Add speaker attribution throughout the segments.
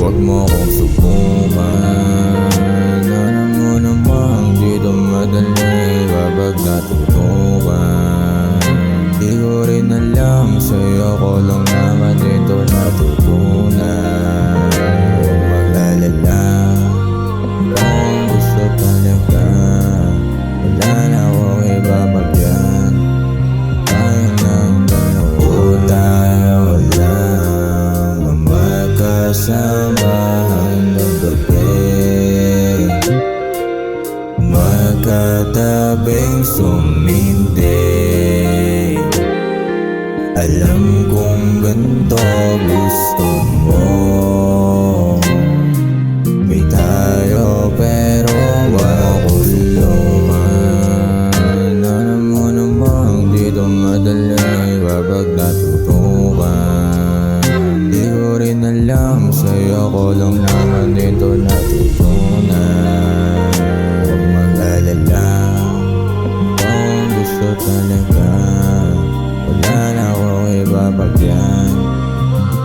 Speaker 1: Huwag mo akong subukan. Alam mo namang dito madali kapag natutukan. Di ko rin alam, sa'yo ko lang naman dito natutunan. Huwag mag-alala, kung gusto talaga, wala na akong iba pa dyan. Tayo ng dalawa, tayo lang magkasama hanggang gabi, magkatabing sumindi. Alam kong ganito gusto mo, may tayo pero makulungan. Alam mo namang dito madali kapag natutukan. Di ko rin alam, sa'yo ko lang naman dito natutunan. Huwag mag-alala, kung gusto talaga, wala na akong iba pa dyan.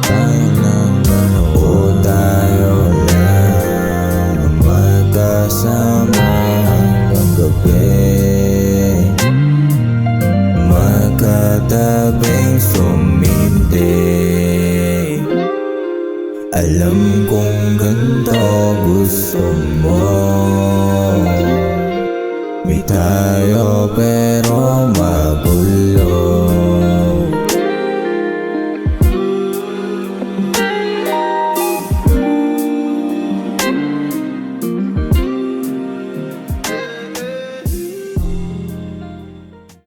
Speaker 1: Tayo lang dalawa, tayo lang magkasama hanggang gabi, magkatabing sumindi. Alam kong ganito gusto mo, may tayo